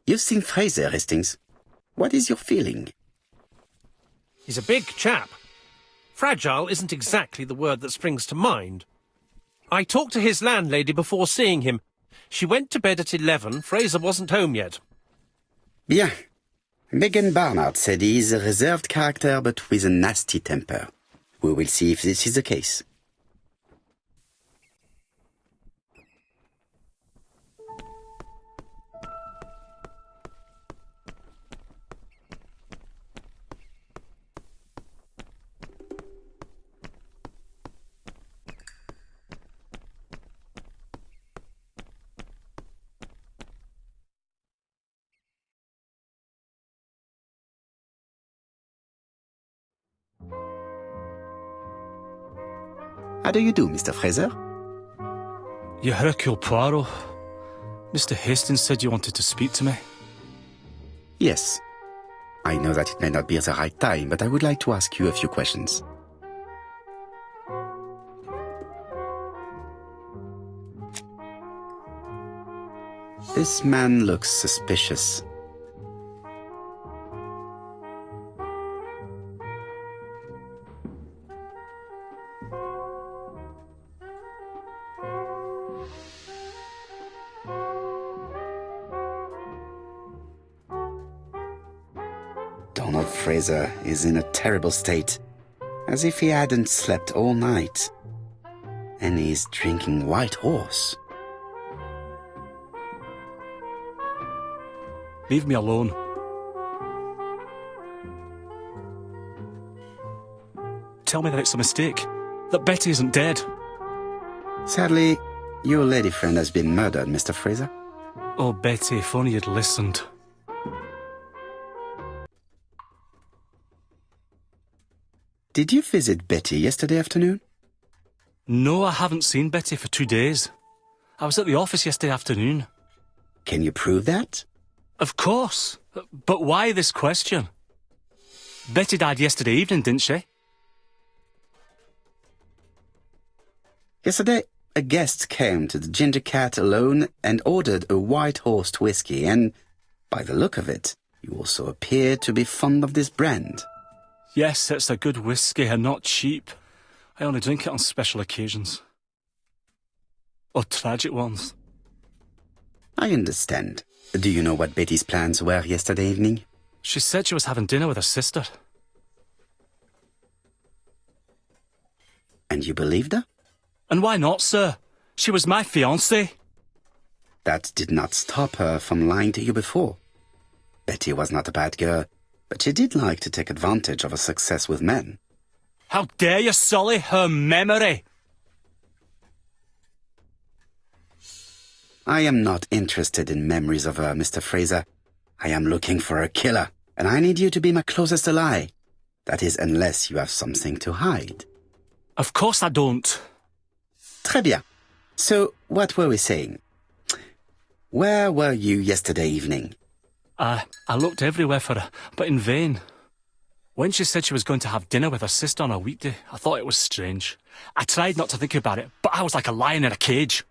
You've seen Fraser, Hastings. What is your feeling? He's a big chap. Fragile isn't exactly the word that springs to mind. I talked to his landlady before seeing him. She went to bed at 11. Fraser wasn't home yet. Bien. Megan Barnard said he is a reserved character but with a nasty temper. We will see if this is the case. How do you do, Mr. Fraser? You Hercule Poirot. Mr. Hastings said you wanted to speak to me. Yes. I know that it may not be the right time, but I would like to ask you a few questions. This man looks suspicious. Donald Fraser is in a terrible state, as if he hadn't slept all night. And he's drinking White Horse. Leave me alone. Tell me that it's a mistake, that Betty isn't dead. Sadly, your lady friend has been murdered, Mr. Fraser. Oh, Betty, if only you'd listened. Did you visit Betty yesterday afternoon? No, I haven't seen Betty for 2 days. I was at the office yesterday afternoon. Can you prove that? Of course. But why this question? Betty died yesterday evening, didn't she? Yesterday, a guest came to the Ginger Cat alone and ordered a White Horse whiskey, and, by the look of it, you also appear to be fond of this brand. Yes, it's a good whiskey and not cheap. I only drink it on special occasions. Or tragic ones. I understand. Do you know what Betty's plans were yesterday evening? She said she was having dinner with her sister. And you believed her? And why not, sir? She was my fiancée. That did not stop her from lying to you before. Betty was not a bad girl, but she did like to take advantage of her success with men. How dare you sully her memory? I am not interested in memories of her, Mr. Fraser. I am looking for a killer, and I need you to be my closest ally. That is, unless you have something to hide. Of course I don't. Très bien. So, what were we saying? Where were you yesterday evening? I looked everywhere for her, but in vain. When she said she was going to have dinner with her sister on a weekday, I thought it was strange. I tried not to think about it, but I was like a lion in a cage.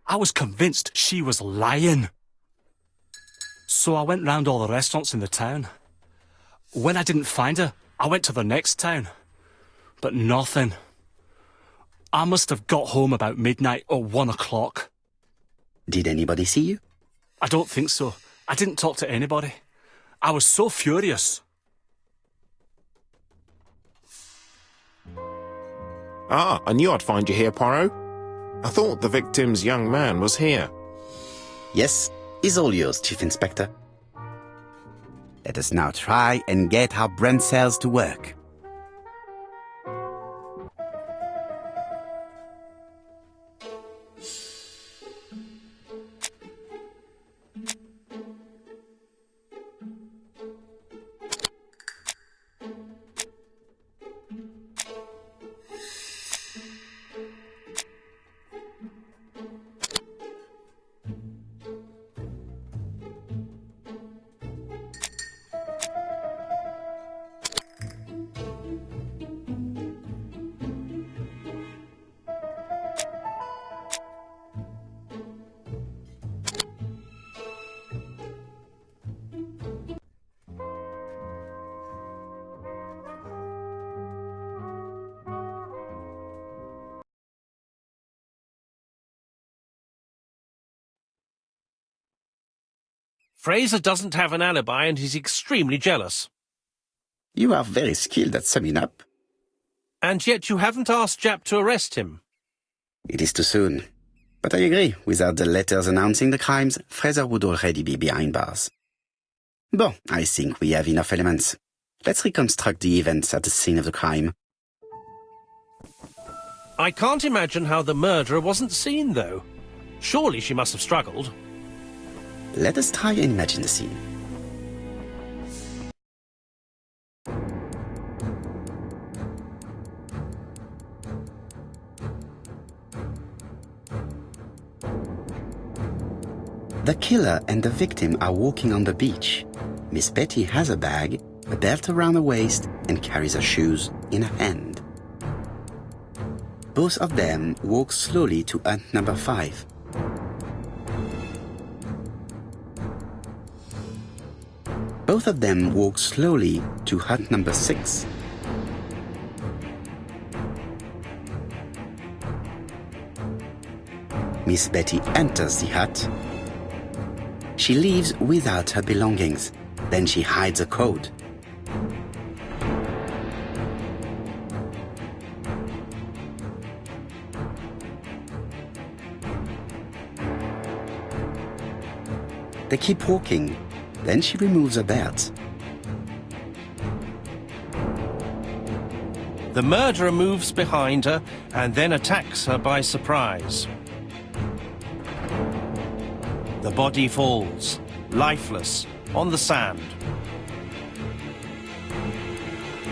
I was convinced she was lying. So I went round all the restaurants in the town. When I didn't find her, I went to the next town. But nothing. I must have got home about midnight or 1 o'clock. Did anybody see you? I don't think so. I didn't talk to anybody. I was so furious. Ah, I knew I'd find you here, Poirot. I thought the victim's young man was here. Yes, he's all yours, Chief Inspector. Let us now try and get our brain cells to work. Fraser doesn't have an alibi and he's extremely jealous. You are very skilled at summing up. And yet you haven't asked Jap to arrest him. It is too soon. But I agree, without the letters announcing the crimes, Fraser would already be behind bars. Bon, I think we have enough elements. Let's reconstruct the events at the scene of the crime. I can't imagine how the murderer wasn't seen, though. Surely she must have struggled. Let us try and imagine the scene. The killer and the victim are walking on the beach. Miss Betty has a bag, a belt around her waist, and carries her shoes in her hand. Both of them walk slowly to hut number 5. Both of them walk slowly to hut number 6. Miss Betty enters the hut. She leaves without her belongings. Then she hides a code. They keep walking. Then she removes her belt. The murderer moves behind her and then attacks her by surprise. The body falls, lifeless, on the sand.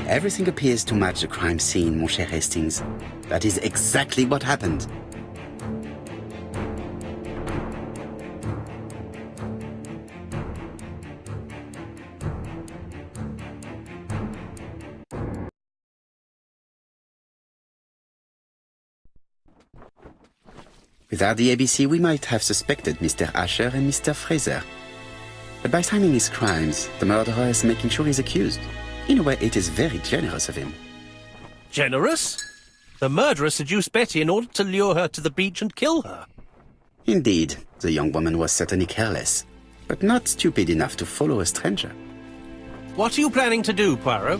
Everything appears to match the crime scene, mon cher Hastings. That is exactly what happened. Without the ABC, we might have suspected Mr. Asher and Mr. Fraser. But by signing his crimes, the murderer is making sure he's accused. In a way, it is very generous of him. Generous? The murderer seduced Betty in order to lure her to the beach and kill her. Indeed, the young woman was certainly careless, but not stupid enough to follow a stranger. What are you planning to do, Poirot?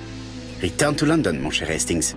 Return to London, mon cher Hastings.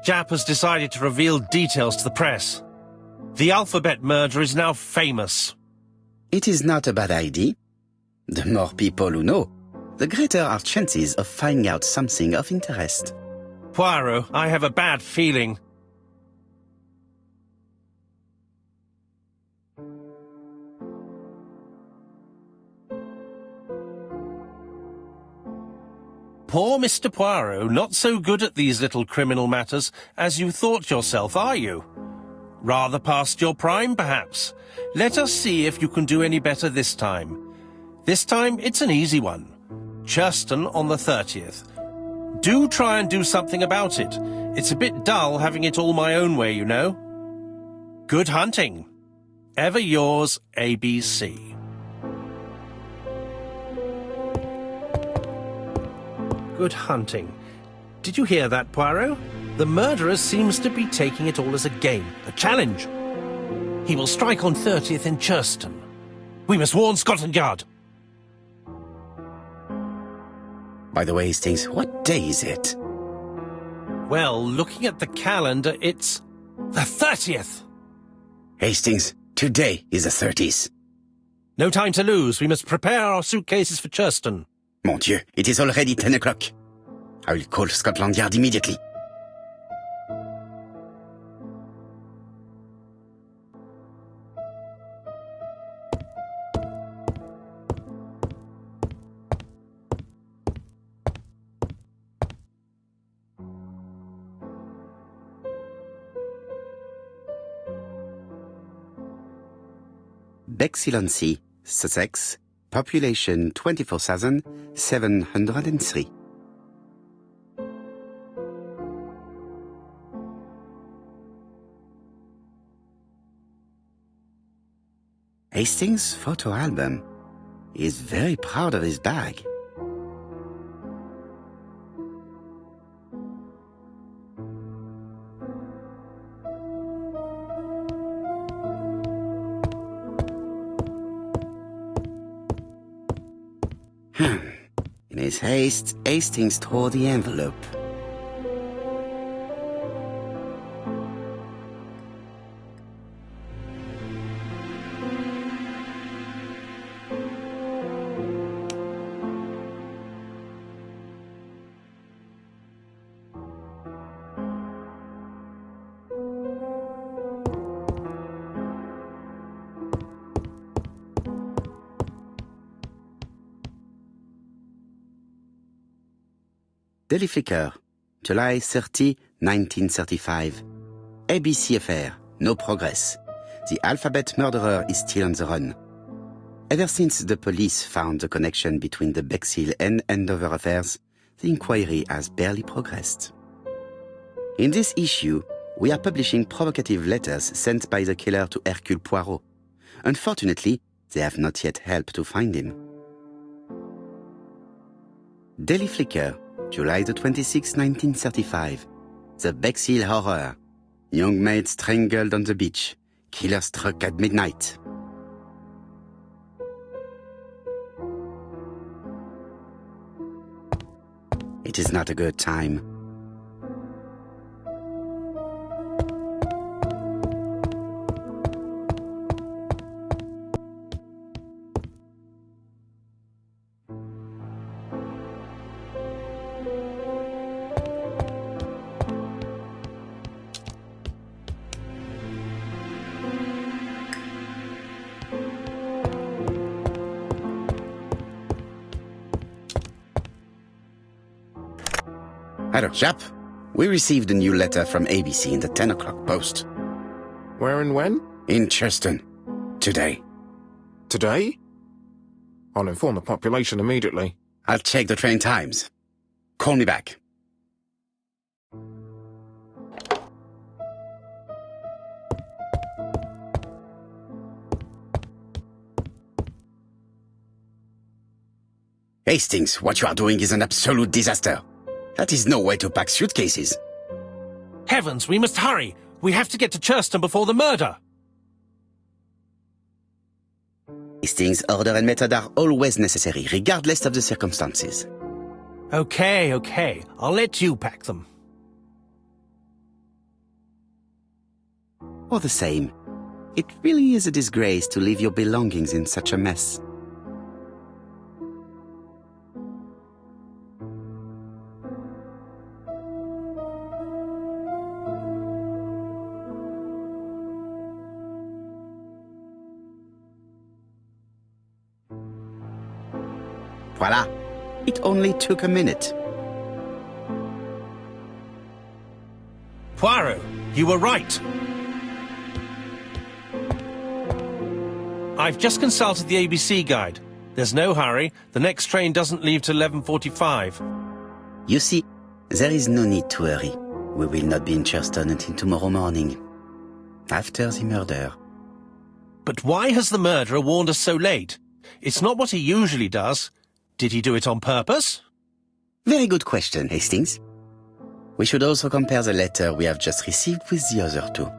Jap has decided to reveal details to the press. The alphabet murder is now famous. It is not a bad idea. The more people who know, the greater our chances of finding out something of interest. Poirot, I have a bad feeling. Poor Mr. Poirot, not so good at these little criminal matters as you thought yourself, are you? Rather past your prime, perhaps. Let us see if you can do any better this time. This time, it's an easy one. Churston on the 30th. Do try and do something about it. It's a bit dull having it all my own way, you know. Good hunting. Ever yours, ABC. Good hunting. Did you hear that, Poirot? The murderer seems to be taking it all as a game, a challenge. He will strike on 30th in Churston. We must warn Scotland Yard. By the way, Hastings, what day is it? Well, looking at the calendar, it's the 30th. Hastings, today is the 30th. No time to lose. We must prepare our suitcases for Churston. Mon Dieu, it is already 10 o'clock. I will call Scotland Yard immediately. Bexhill-on-Sea, Sussex, population 24,703. Hastings' photo album. He is very proud of his bag. In his haste, Hastings tore the envelope. Daily Flicker, July 30, 1935. ABC affair, no progress. The alphabet murderer is still on the run. Ever since the police found the connection between the Bexhill and Andover affairs, the inquiry has barely progressed. In this issue, we are publishing provocative letters sent by the killer to Hercule Poirot. Unfortunately, they have not yet helped to find him. Daily Flicker, July the 26th, 1935. The Bexhill Horror. Young maid strangled on the beach. Killer struck at midnight. It is not a good time. Hello, chap. We received a new letter from ABC in the 10 o'clock post. Where and when? In Churston. Today. Today? I'll inform the population immediately. I'll check the train times. Call me back. Hastings, what you are doing is an absolute disaster. That is no way to pack suitcases. Heavens, we must hurry! We have to get to Churston before the murder! Hastings' order and method are always necessary, regardless of the circumstances. Okay. I'll let you pack them. All the same, it really is a disgrace to leave your belongings in such a mess. Voila! It only took a minute. Poirot, you were right. I've just consulted the ABC guide. There's no hurry. The next train doesn't leave till 11:45. You see, there is no need to hurry. We will not be in Churston until tomorrow morning, after the murder. But why has the murderer warned us so late? It's not what he usually does. Did he do it on purpose? Very good question, Hastings. We should also compare the letter we have just received with the other two,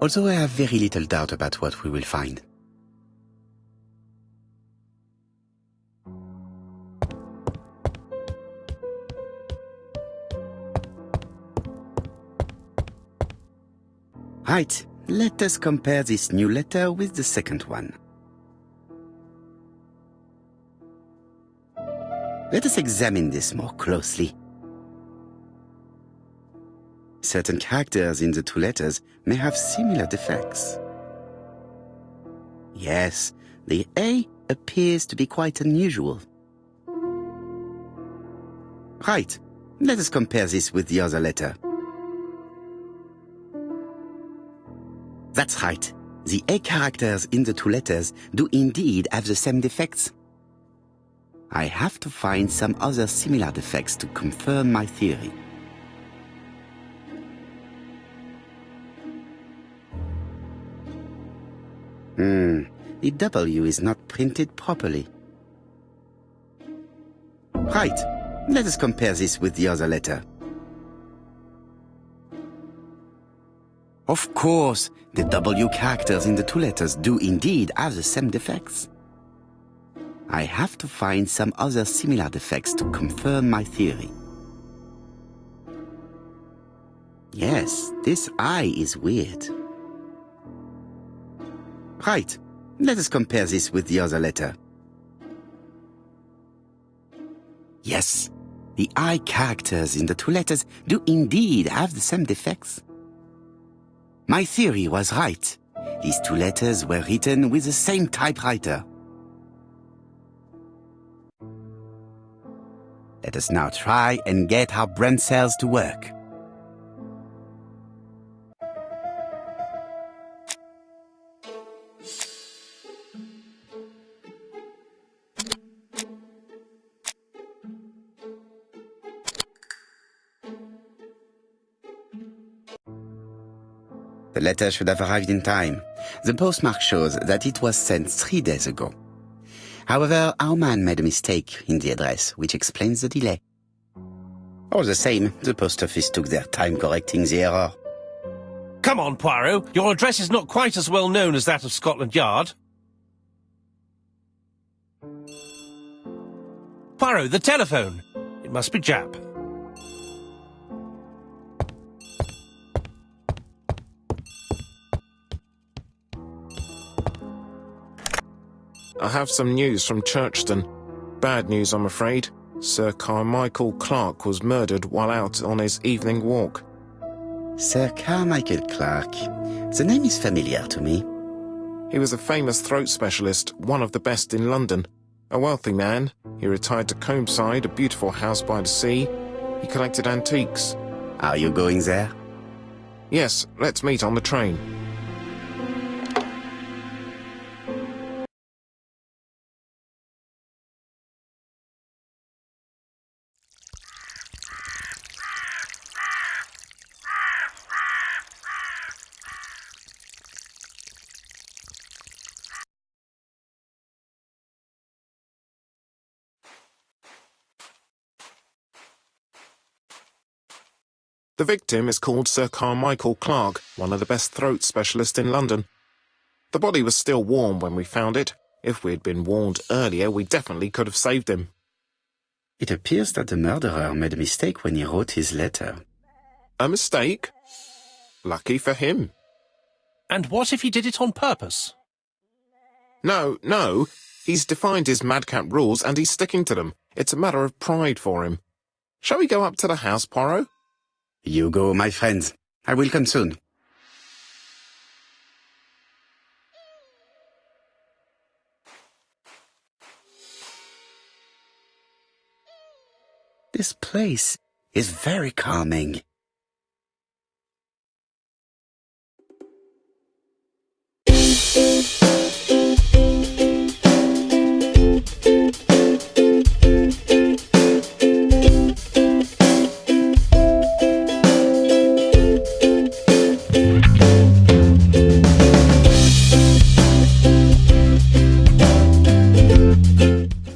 although I have very little doubt about what we will find. Right, let us compare this new letter with the second one. Let us examine this more closely. Certain characters in the two letters may have similar defects. Yes, the A appears to be quite unusual. Right, let us compare this with the other letter. That's right. The A characters in the two letters do indeed have the same defects. I have to find some other similar defects to confirm my theory. The W is not printed properly. Right, let us compare this with the other letter. Of course, the W characters in the two letters do indeed have the same defects. I have to find some other similar defects to confirm my theory. Yes, this I is weird. Right, let us compare this with the other letter. Yes, the I characters in the two letters do indeed have the same defects. My theory was right. These two letters were written with the same typewriter. Let us now try and get our brain cells to work. The letter should have arrived in time. The postmark shows that it was sent 3 days ago. However, our man made a mistake in the address, which explains the delay. All the same, the post office took their time correcting the error. Come on, Poirot. Your address is not quite as well known as that of Scotland Yard. Poirot, the telephone. It must be Jap. I have some news from Churston. Bad news, I'm afraid. Sir Carmichael Clark was murdered while out on his evening walk. Sir Carmichael Clark. The name is familiar to me. He was a famous throat specialist, one of the best in London. A wealthy man, he retired to Combside, a beautiful house by the sea. He collected antiques. Are you going there? Yes, let's meet on the train. The victim is called Sir Carmichael Clark, one of the best throat specialists in London. The body was still warm when we found it. If we had been warned earlier, we definitely could have saved him. It appears that the murderer made a mistake when he wrote his letter. A mistake? Lucky for him. And what if he did it on purpose? No. He's defined his madcap rules and he's sticking to them. It's a matter of pride for him. Shall we go up to the house, Poirot? You go, my friends. I will come soon. This place is very calming.